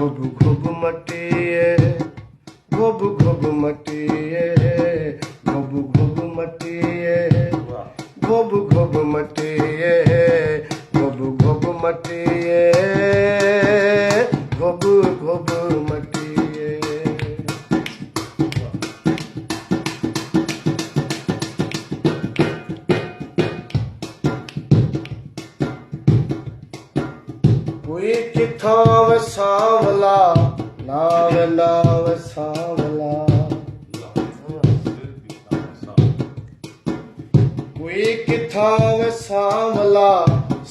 घुब घुब मटिए घुब घुब मटिए घुब घुब मटिए घुब घुब मटिए घुब घुब मटिए घुब घुब मटिए। कोई किथां वसावला नाव नाव सावला कोई किथां वसावला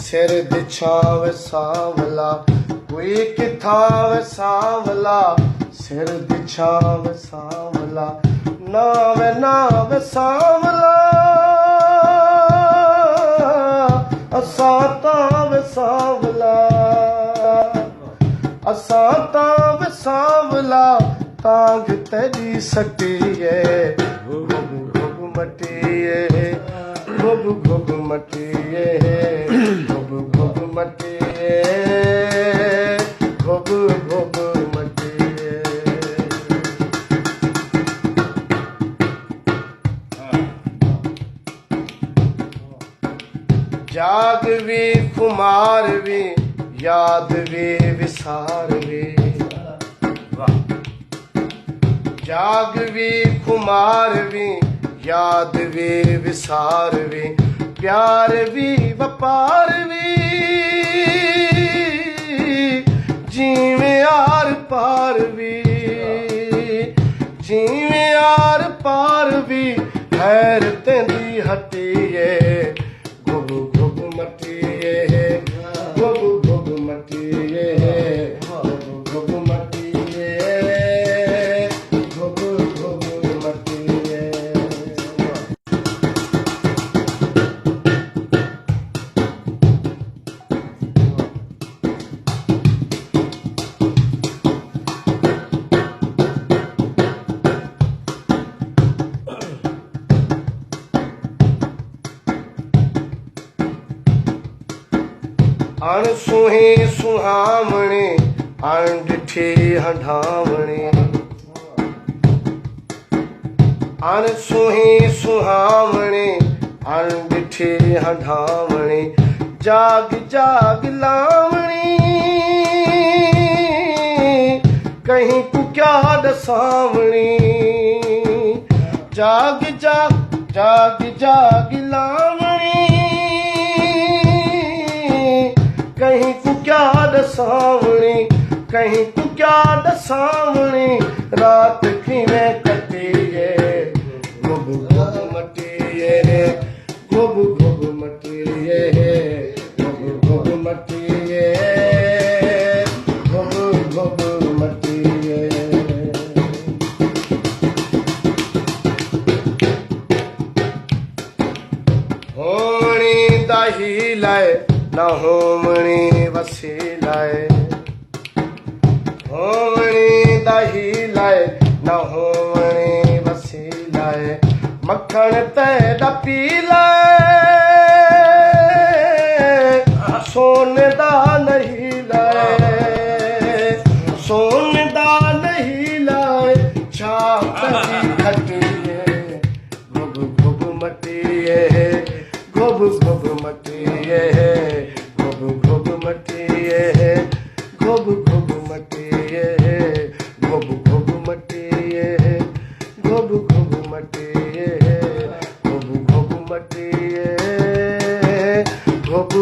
सिर दिछाव सावला कोई किथां वसावला सिर दिछाव सावला नाव नाव सावला असां तां वसावला असां तां वसावला तांग तेरी सटिए घुब घुब मटिए घुब घुब मटिए घुब घुब मटिए घुब घुब मटिए। जाग भी खुमार भी याद भी विसार भी जाग भी खुमार भी याद भी विसार भी प्यार भी वपार भी जीवे आर पार भी जीवे आर पार भी खैर तेंदी हटिए घुब घुब मटिए घुब घुब मटिए घुब घुब मटिए घुब घुब मटिए। अण सونہی سونہاونڑی अण ڈٹھی ہنڈاونڑی अण सونہی سونہاونڑی अण ڈٹھی ہنڈاونڑی जाग जाग लावणी कहीं को क्या दसावणी जाग जाग जाग जाग लावणी कहीं को क्या दसावणी कहीं को क्या दसावणी रात किवें कटिए घुब घुब मटिए घुब घुब मटिए घुब घुब मटिए घुब घुब मटिए। होवणी दा हीलाए ना होवणी वसीलाए होवणी दा हीलाए ना होवणी वसीलाए मक्खण ते दा पीलाए सोने दा नहीं लाए सोने दा नहीं लाए छाप दी खटिए घुब घुब मटिए घुब घुब मटिए घुब घुब मटिए घुब घुब मटिए घुब घुब मटिए घुब घुब मटिए घुब घुब मटिए घुब